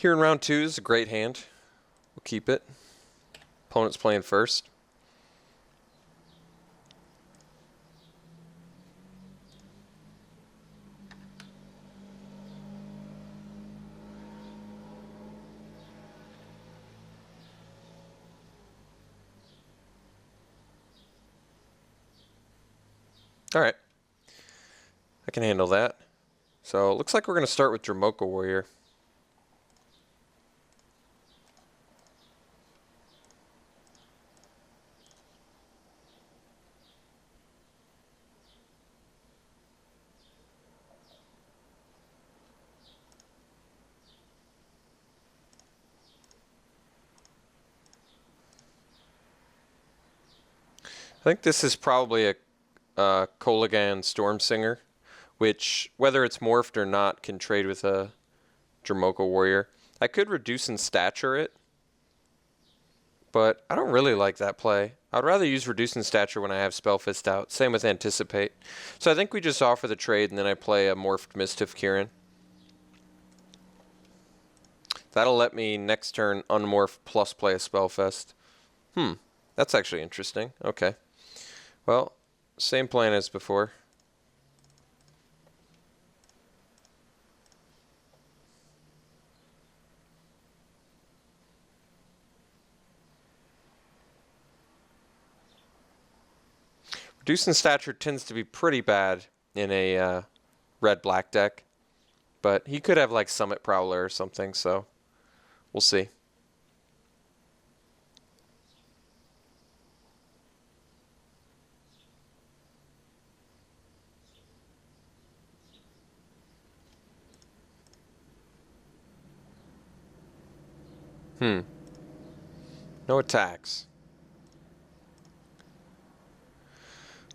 Here in round 2 is a great hand. We'll keep it. Opponent's playing first. Alright. I can handle that. So it looks like we're going to start with Dromoka Warrior. I think this is probably a Kolaghan Stormsinger, which, whether it's morphed or not, can trade with a Dromoka Warrior. I could reduce in stature it, but I don't really like that play. I'd rather use reduce in stature when I have Spellfist out. Same with Anticipate. So I think we just offer the trade and then I play a morphed Mistiff Kirin. That'll let me next turn unmorph plus play a Spellfest. That's actually interesting. Okay. Well, same plan as before. Reducing stature tends to be pretty bad in a red-black deck, but he could have like Summit Prowler or something, so we'll see. No attacks.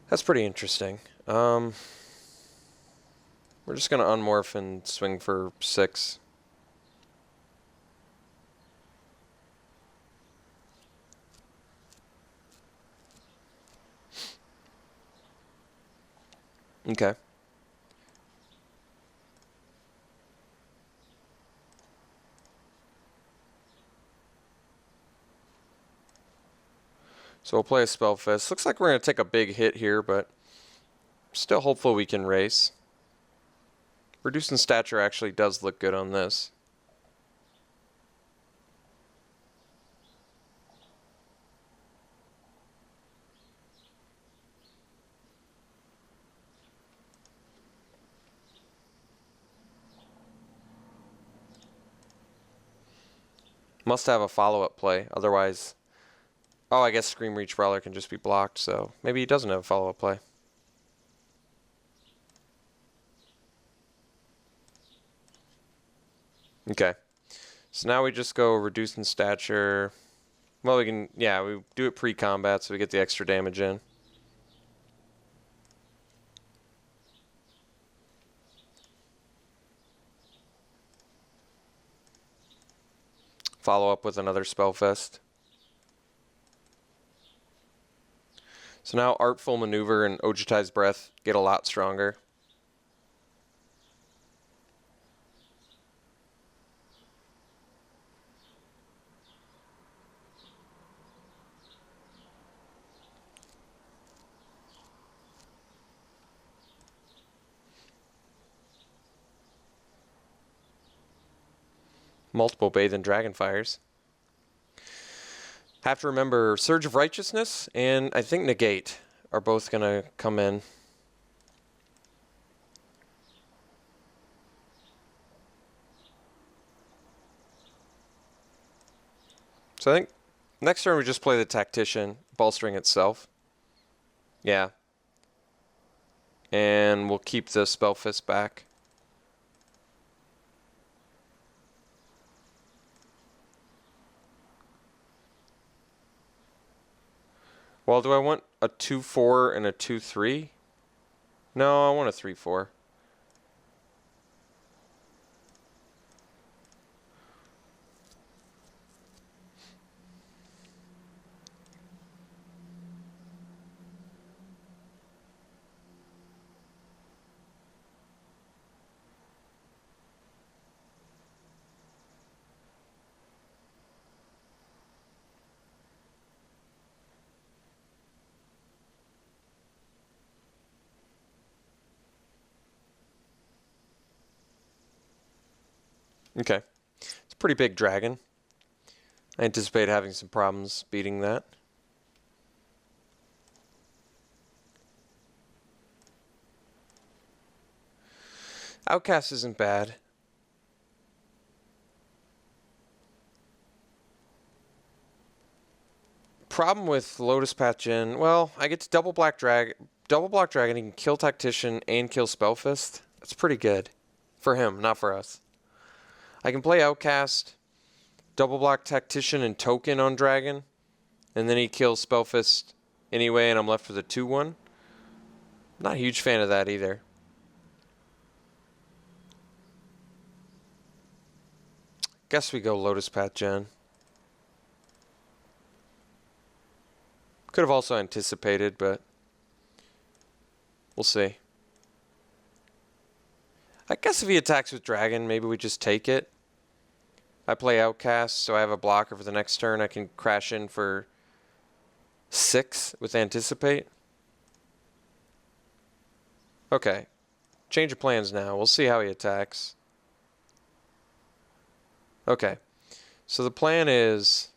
That's pretty interesting. We're just going to unmorph and swing for 6. Okay. So we'll play a Spellfest. Looks like we're going to take a big hit here, but still hopeful we can race. Reducing stature actually does look good on this. Must have a follow-up play, otherwise... Oh, I guess Scream Reach Prowler can just be blocked, so maybe he doesn't have a follow-up play. Okay. So now we just go reduce in stature. Well, we can, yeah, we do it pre-combat so we get the extra damage in. Follow up with another Spellfest. So now Artful Maneuver and Ojutai's Breath get a lot stronger. Multiple Bathe and Dragonfires. Have to remember Surge of Righteousness and I think Negate are both going to come in. So I think next turn we just play the Tactician, bolstering itself. Yeah. And we'll keep the Spellfist back. Well, do I want a 2-4 and a 2-3? No, I want a 3-4. Okay. It's a pretty big dragon. I anticipate having some problems beating that. Outcast isn't bad. Problem with Lotus Path Djinn, well, I get to double block dragon, he can kill Tactician and kill Spellfist. That's pretty good. For him, not for us. I can play Outcast, double block Tactician and Token on Dragon, and then he kills Spellfist anyway, and I'm left with a 2-1. Not a huge fan of that either. Guess we go Lotus Path Djinn. Could have also anticipated, but we'll see. I guess if he attacks with Dragon, maybe we just take it. I play Outcast, so I have a blocker for the next turn. I can crash in for 6 with Anticipate. Okay. Change of plans now. We'll see how he attacks. Okay. So the plan is...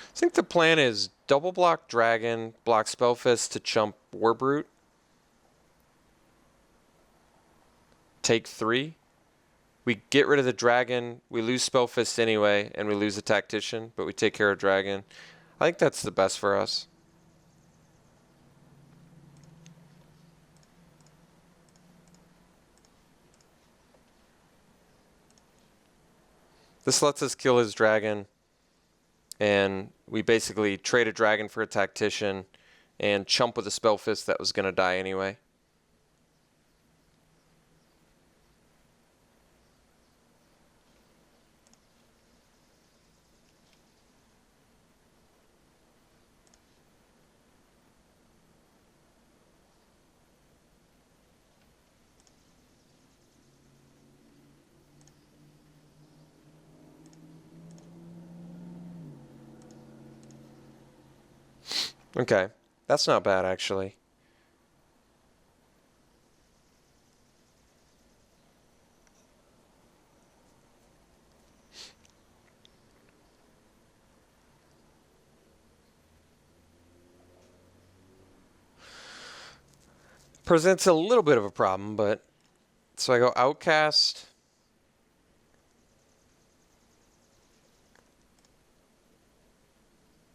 I think the plan is double block Dragon, block Spellfist to chump Warbrute. Take 3. We get rid of the Dragon, we lose Spellfist anyway, and we lose the Tactician, but we take care of Dragon. I think that's the best for us. This lets us kill his Dragon, and we basically trade a Dragon for a Tactician and chump with a Spellfist that was going to die anyway. Okay, that's not bad actually. Presents a little bit of a problem, but so I go Outcast.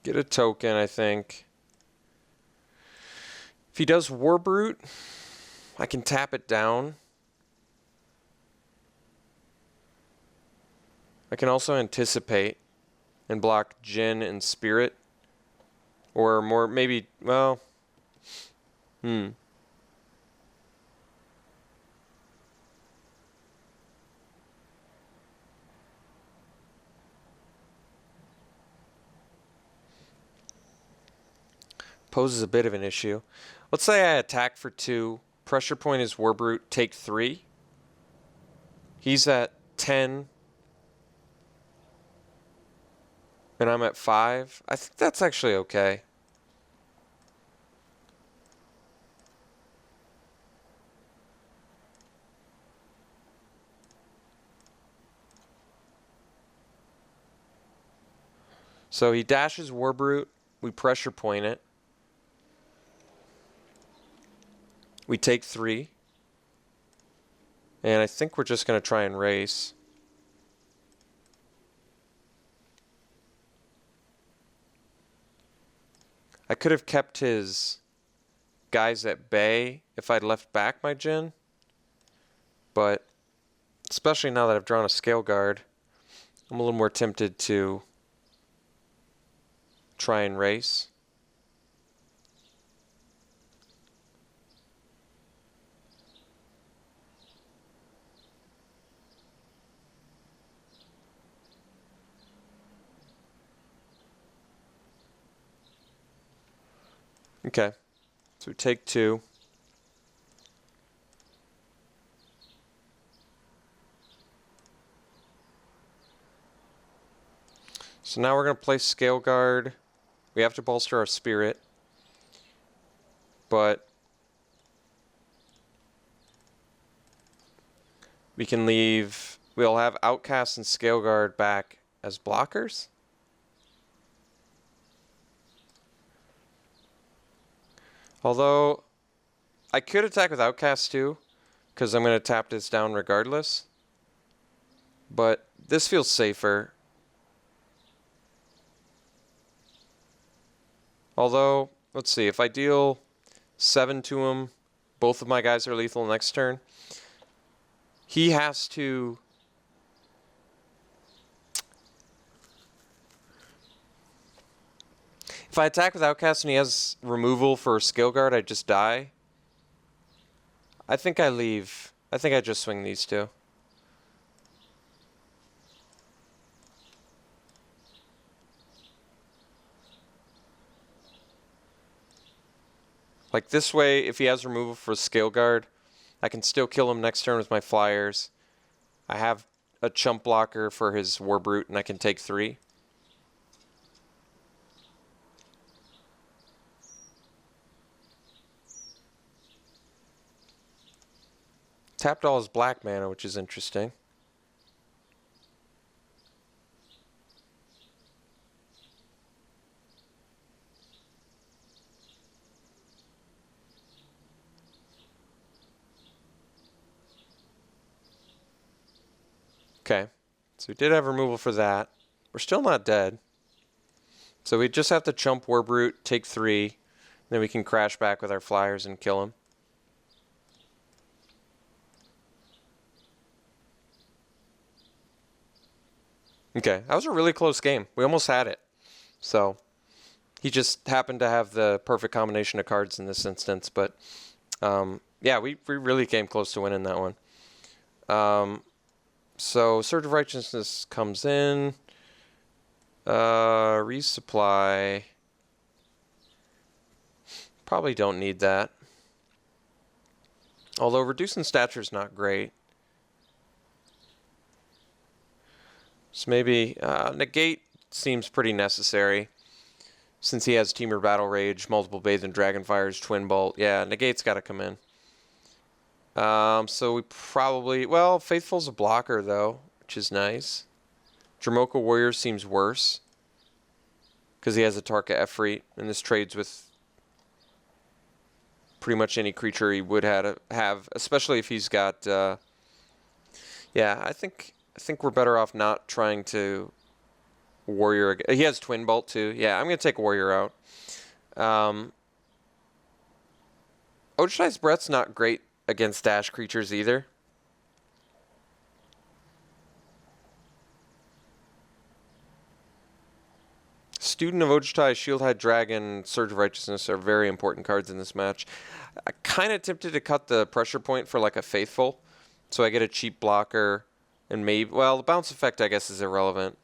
Get a token, I think. If he does Warbrute, I can tap it down. I can also Anticipate and block Djinn and Spirit. Or more, maybe, well, Poses a bit of an issue. Let's say I attack for 2. Pressure point is Warbrute, take 3. He's at 10. And I'm at 5. I think that's actually okay. So he dashes Warbrute. We pressure point it. We take 3. And I think we're just going to try and race. I could have kept his guys at bay if I'd left back my Djinn. But especially now that I've drawn a Scale Guard, I'm a little more tempted to try and race. Okay, so we take 2. So now we're going to play Scale Guard. We have to bolster our Spirit. But We can leave... We'll have Outcast and Scale Guard back as blockers. Although, I could attack with Outcast too, because I'm going to tap this down regardless. But this feels safer. Although, let's see, if I deal 7 to him, both of my guys are lethal next turn. He has to... If I attack with Outcast and he has removal for Scale Guard, I just die. I think I leave. I think I just swing these two. Like this way, if he has removal for Scale Guard, I can still kill him next turn with my flyers. I have a chump blocker for his War Brute, and I can take 3. Tapped all his black mana, which is interesting. Okay, so we did have removal for that. We're still not dead. So we just have to chump War Brute, take 3, then we can crash back with our flyers and kill him. Okay, that was a really close game. We almost had it. So he just happened to have the perfect combination of cards in this instance. But yeah, we really came close to winning that one. So Surge of Righteousness comes in. Resupply. Probably don't need that. Although reducing stature is not great. So maybe negate seems pretty necessary. Since he has Temur Battle Rage, multiple Bathed Dragonfires, Twin Bolt. Yeah, negate's got to come in. So we probably... Well, Faithful's a blocker, though, which is nice. Dromoka Warrior seems worse. Because he has a Tarka Efreet, and this trades with pretty much any creature he would have, especially if he's got... yeah, I think we're better off not trying to Warrior. He has Twin Bolt too. Yeah, I'm going to take Warrior out. Ojutai's Breath's not great against dash creatures either. Student of Ojutai, Shieldhide Dragon, Surge of Righteousness are very important cards in this match. I kind of tempted to cut the pressure point for like a Faithful, so I get a cheap blocker. And maybe, well, the bounce effect, I guess, is irrelevant.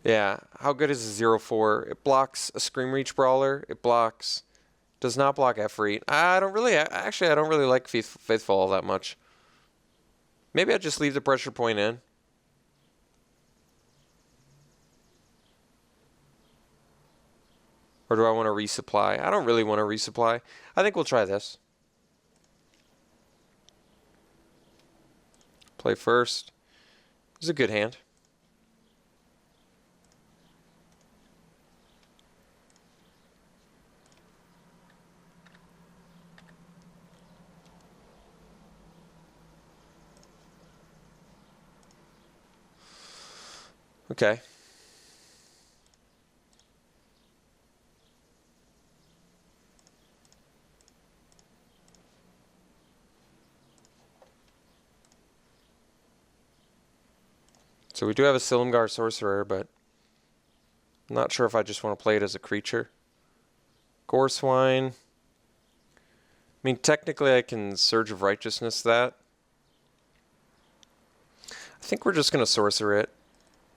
Yeah, how good is a 0/4? It blocks a Scream Reach Brawler. It does not block Efreet. I don't really like Faithful all that much. Maybe I just leave the pressure point in. Or do I want to resupply? I don't really want to resupply. I think we'll try this. Play first. This is a good hand. Okay. So we do have a Silumgar Sorcerer, but I'm not sure if I just want to play it as a creature. Gore Swine. I mean, technically I can Surge of Righteousness that. I think we're just going to Sorcerer it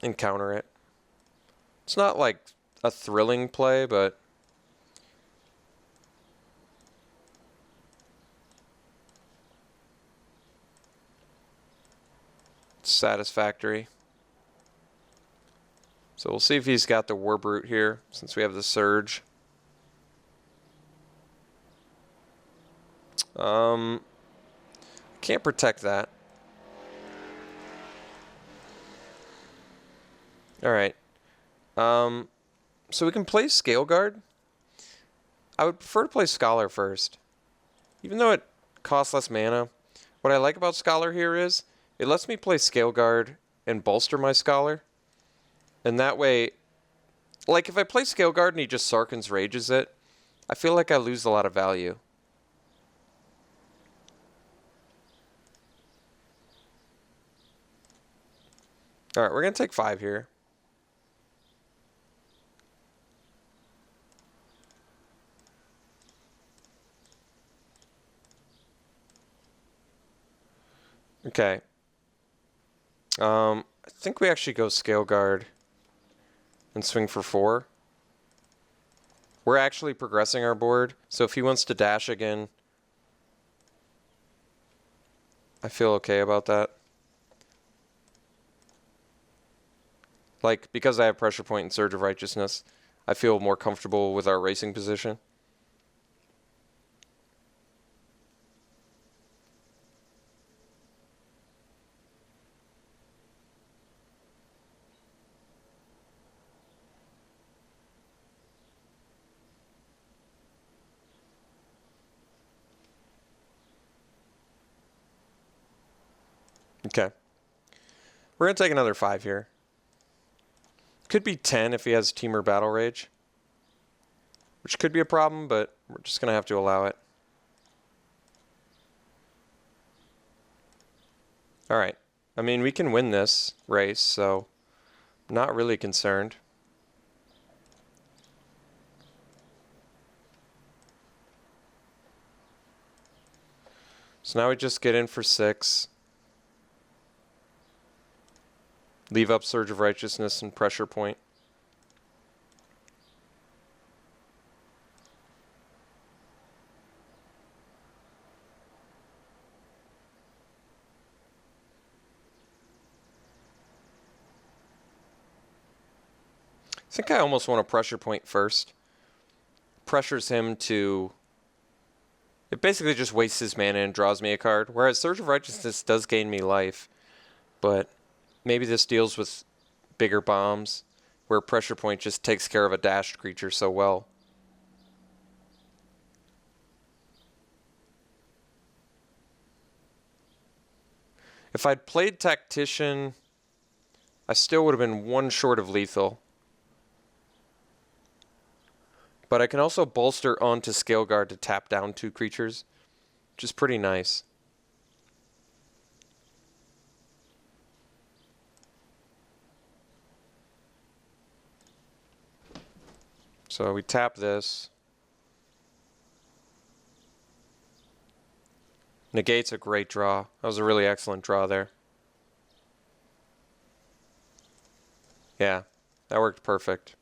and counter it. It's not like a thrilling play, but... it's satisfactory. So we'll see if he's got the War Brute here, since we have the Surge. Can't protect that. Alright. So we can play Scale Guard. I would prefer to play Scholar first. Even though it costs less mana, what I like about Scholar here is it lets me play Scale Guard and bolster my Scholar. And that way, like if I play Scale Guard and he just Sarkhan's Rages it, I feel like I lose a lot of value. Alright, we're going to take 5 here. Okay. I think we actually go Scale Guard and swing for 4. We're actually progressing our board, so if he wants to dash again, I feel okay about that. Like, because I have Pressure Point and Surge of Righteousness, I feel more comfortable with our racing position. Okay. We're going to take another 5 here. Could be 10 if he has Teamer Battle Rage. Which could be a problem, but we're just going to have to allow it. Alright. I mean, we can win this race, so I'm not really concerned. So now we just get in for 6. Leave up Surge of Righteousness and Pressure Point. I think I almost want to Pressure Point first. Pressures him to... It basically just wastes his mana and draws me a card. Whereas Surge of Righteousness does gain me life. But maybe this deals with bigger bombs, where Pressure Point just takes care of a dashed creature so well. If I'd played Tactician, I still would have been 1 short of lethal. But I can also bolster onto Scale Guard to tap down 2 creatures, which is pretty nice. So we tap this. Negate's a great draw. That was a really excellent draw there. Yeah, that worked perfect.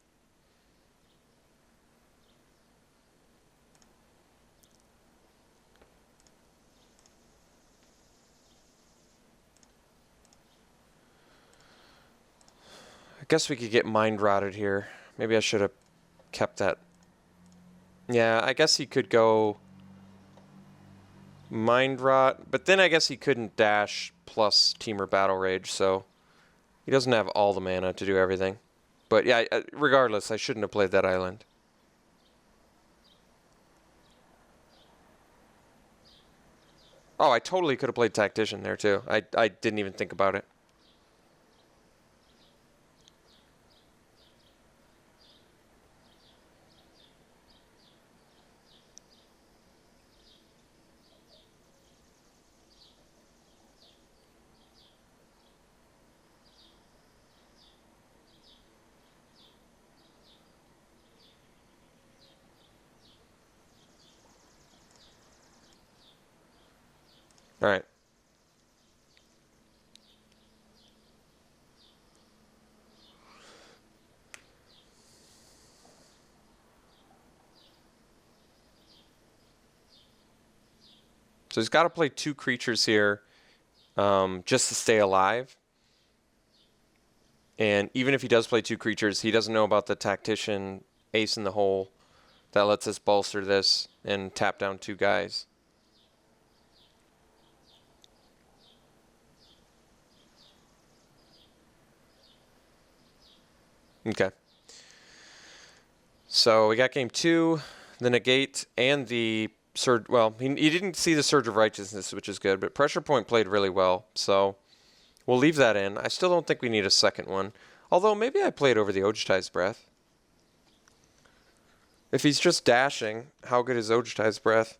I guess we could get Mind Rotted here. Maybe I should have kept that. Yeah, I guess he could go Mind Rot, but then I guess he couldn't dash plus Teamer Battle Rage, so he doesn't have all the mana to do everything. But yeah, regardless, I shouldn't have played that island. Oh, I totally could have played Tactician there too. I didn't even think about it. All right. So he's got to play 2 creatures here just to stay alive. And even if he does play 2 creatures, he doesn't know about the Tactician Ace in the Hole that lets us bolster this and tap down 2 guys. Okay. So we got game 2, the negate, and the surge. Well, he didn't see the surge of righteousness, which is good, but pressure point played really well. So we'll leave that in. I still don't think we need a second one. Although maybe I played over the Ojutai's Breath. If he's just dashing, how good is Ojutai's Breath?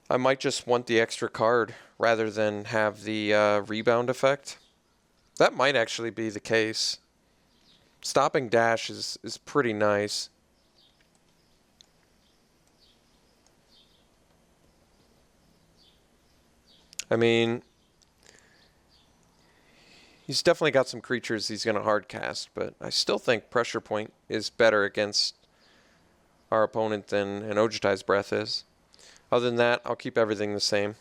I might just want the extra card rather than have the rebound effect. That might actually be the case. Stopping dash is pretty nice. I mean, he's definitely got some creatures he's going to hard cast, but I still think pressure point is better against our opponent than an Ojutai's Breath is. Other than that, I'll keep everything the same.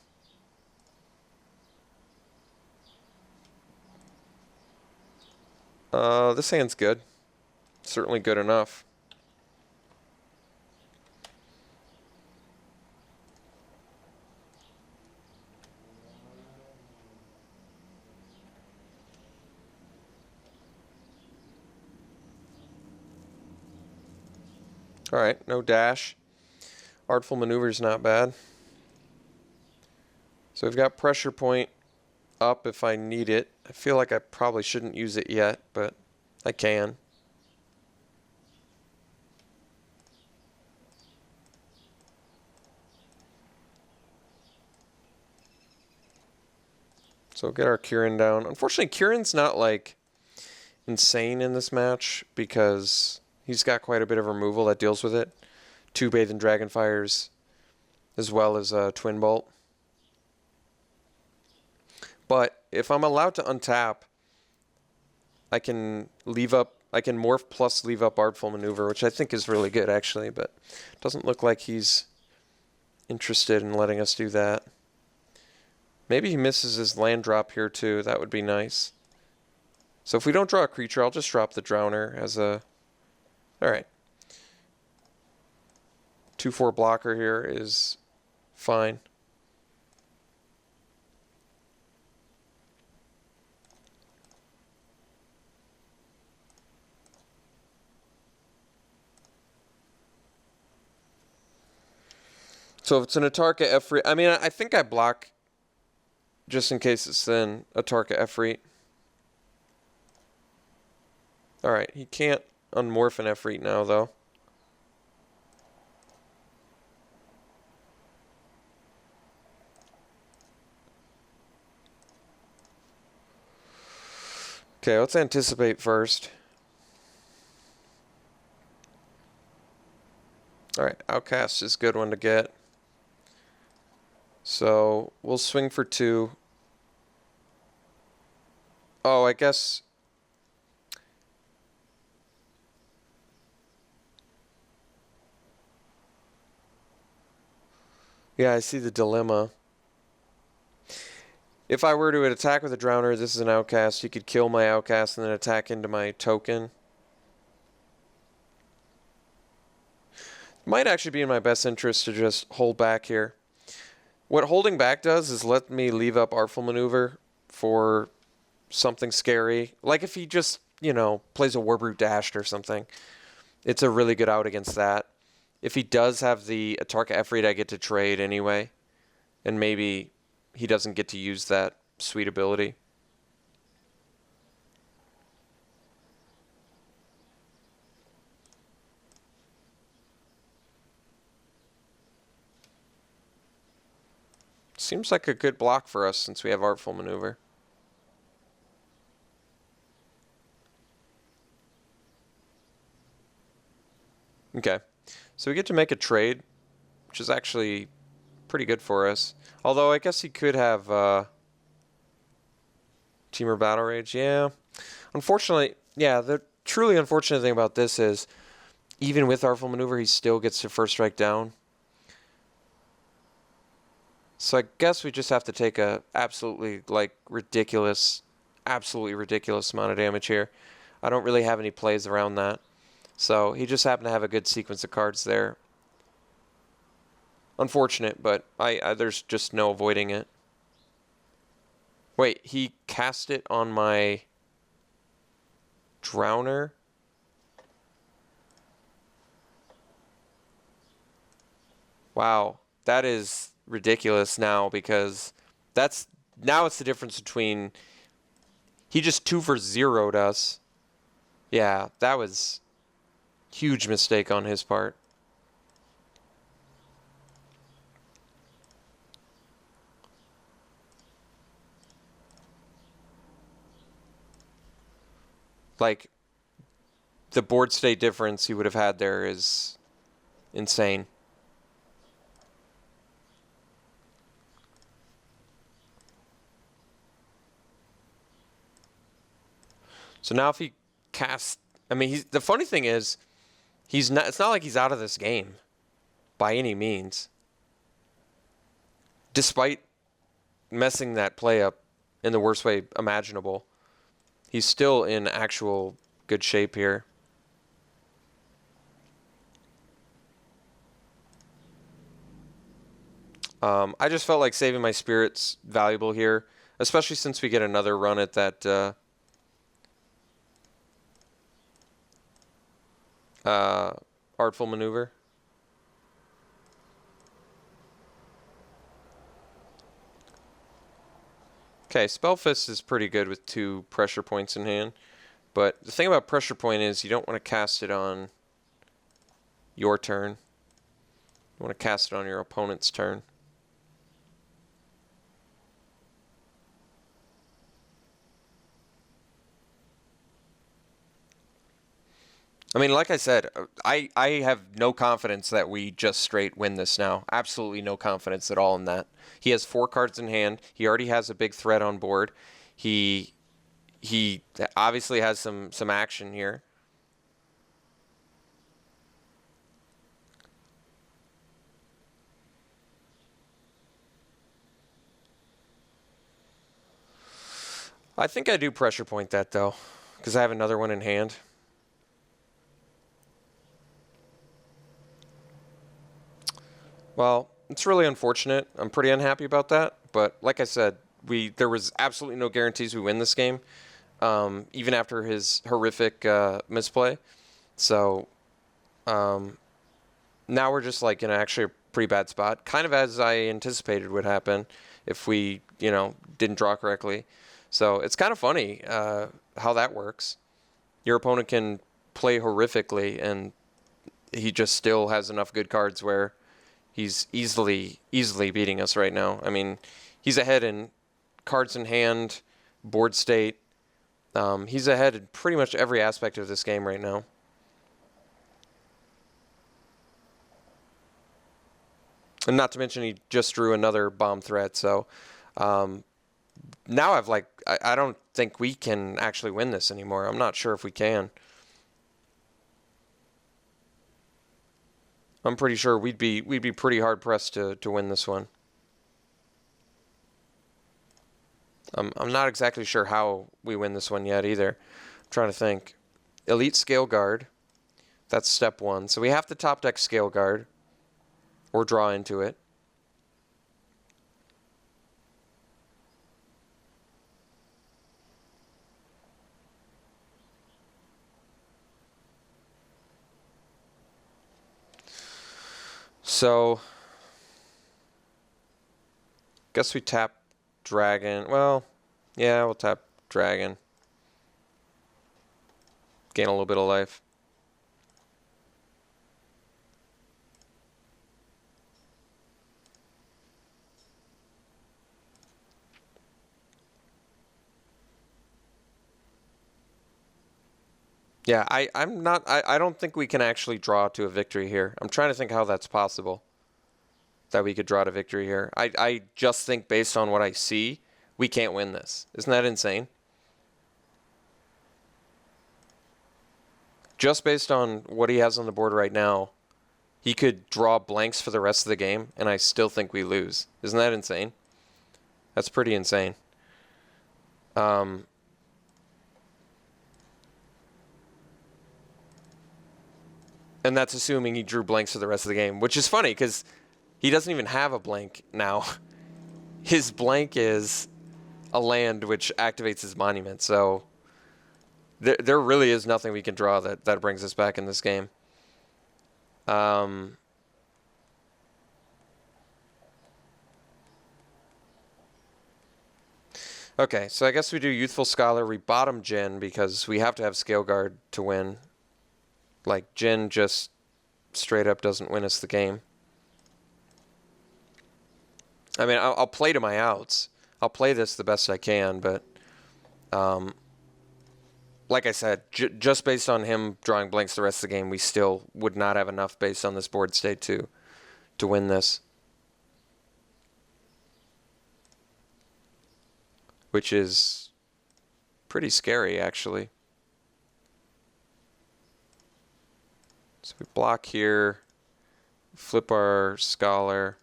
This hand's good. Certainly good enough. Alright, no dash. Artful Maneuver's not bad. So we've got pressure point up if I need it. I feel like I probably shouldn't use it yet, but I can. So we'll get our Kieran down. Unfortunately, Kieran's not like insane in this match because he's got quite a bit of removal that deals with it. 2 Bathe and Dragonfires as well as a Twin Bolt. But if I'm allowed to untap, I can morph plus leave up Artful Maneuver, which I think is really good actually, but it doesn't look like he's interested in letting us do that. Maybe he misses his land drop here too. That would be nice. So if we don't draw a creature, I'll just drop the Drowner as a... Alright. 2/4 blocker here is fine. So if it's an Atarka Efreet, I mean, I think I block just in case it's then Atarka Efreet. Alright, he can't unmorph an Efreet now, though. Okay, let's anticipate first. Alright, Outcast is a good one to get. So, we'll swing for 2. Oh, I guess... Yeah, I see the dilemma. If I were to attack with a Drowner, this is an Outcast. You could kill my Outcast and then attack into my token. Might actually be in my best interest to just hold back here. What holding back does is let me leave up Artful Maneuver for something scary. Like if he just, you know, plays a Warbrute Dashed or something. It's a really good out against that. If he does have the Atarka Efreet, I get to trade anyway. And maybe he doesn't get to use that sweet ability. Seems like a good block for us since we have Artful Maneuver. Okay, so we get to make a trade, which is actually pretty good for us. Although I guess he could have Teamer Battle Rage. Yeah, unfortunately, yeah, the truly unfortunate thing about this is even with Artful Maneuver, he still gets to first strike down. So I guess we just have to take a absolutely ridiculous amount of damage here. I don't really have any plays around that. So he just happened to have a good sequence of cards there. Unfortunate, but there's just no avoiding it. Wait, he cast it on my... Drowner. Wow, that is ridiculous now because now it's the difference between he just 2 for 0'd us. Yeah, that was huge mistake on his part. Like, the board state difference he would have had there is insane. So now if he casts, I mean, the funny thing is, he's not. It's not like he's out of this game, by any means. Despite messing that play up in the worst way imaginable, he's still in actual good shape here. I just felt like saving my spirits valuable here, especially since we get another run at that artful maneuver. Okay, Spellfist is pretty good with 2 pressure points in hand, but the thing about pressure point is you don't want to cast it on your turn. You want to cast it on your opponent's turn. I mean, like I said, I have no confidence that we just straight win this now. Absolutely no confidence at all in that. He has 4 cards in hand. He already has a big threat on board. He obviously has some action here. I think I do pressure point that, though, because I have another one in hand. Well, it's really unfortunate. I'm pretty unhappy about that. But like I said, there was absolutely no guarantees we win this game, even after his horrific misplay. So now we're just like in actually a pretty bad spot, kind of as I anticipated would happen if we, didn't draw correctly. So it's kind of funny how that works. Your opponent can play horrifically, and he just still has enough good cards where he's easily beating us right now. I mean, he's ahead in cards in hand, board state. He's ahead in pretty much every aspect of this game right now. And not to mention he just drew another bomb threat. So now I don't think we can actually win this anymore. I'm not sure if we can. I'm pretty sure we'd be pretty hard pressed to win this one. I'm not exactly sure how we win this one yet either. I'm trying to think. Elite Scale Guard. That's step 1. So we have to top deck Scale Guard or draw into it. So, guess we tap Dragon. Well, yeah, we'll tap Dragon. Gain a little bit of life. Yeah, I don't think we can actually draw to a victory here. I'm trying to think how that's possible that we could draw to victory here. I just think based on what I see, we can't win this. Isn't that insane? Just based on what he has on the board right now, he could draw blanks for the rest of the game, and I still think we lose. Isn't that insane? That's pretty insane. And that's assuming he drew blanks for the rest of the game, which is funny because he doesn't even have a blank now. His blank is a land which activates his monument. So There really is nothing we can draw that brings us back in this game. Okay, so I guess we do Youthful Scholar. We bottom Jin because we have to have Scale Guard to win. Like, Jin just straight up doesn't win us the game. I mean, I'll play to my outs. I'll play this the best I can, but like I said, just based on him drawing blanks the rest of the game, we still would not have enough based on this board state to win this. Which is pretty scary, actually. So we block here, flip our Scholar,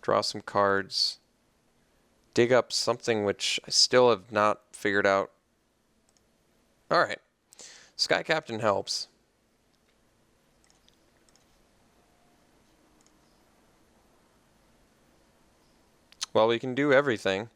draw some cards, dig up something which I still have not figured out. Alright, Sky Captain helps. Well, we can do everything.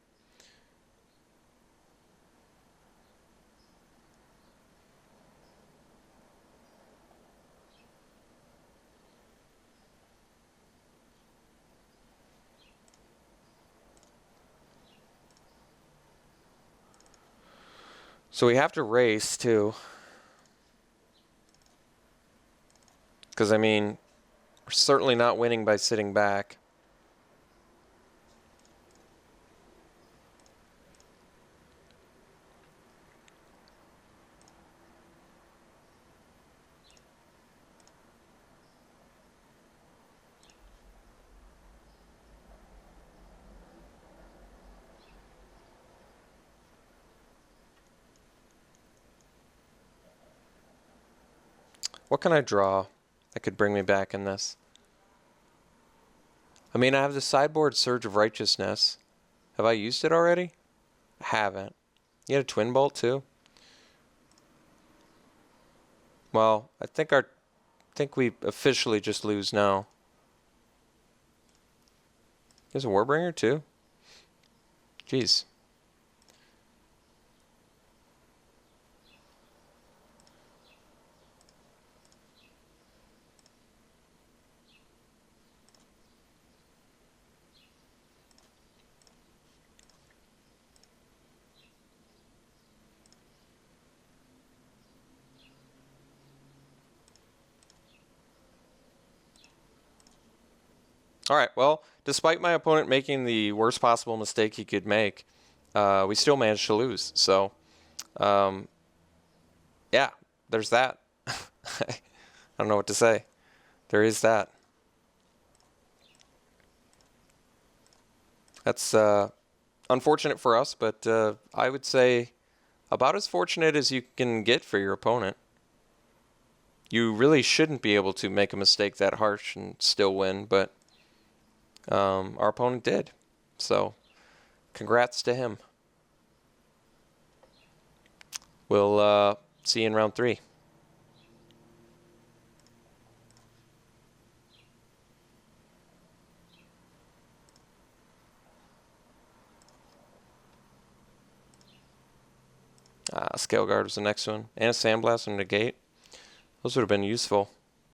So we have to race, too. Because, I mean, we're certainly not winning by sitting back. What can I draw that could bring me back in this? I mean, I have the sideboard Surge of Righteousness. Have I used it already? I haven't. You had a Twin Bolt too? Well, I think we officially just lose now. There's a Warbringer too? Jeez. Alright, well, despite my opponent making the worst possible mistake he could make, we still managed to lose. So, yeah, there's that. I don't know what to say. There is that. That's unfortunate for us, but I would say about as fortunate as you can get for your opponent. You really shouldn't be able to make a mistake that harsh and still win, but our opponent did. So, congrats to him. We'll see you in round 3. Scale Guard was the next one. And a Sandblast and a Negate. Those would have been useful.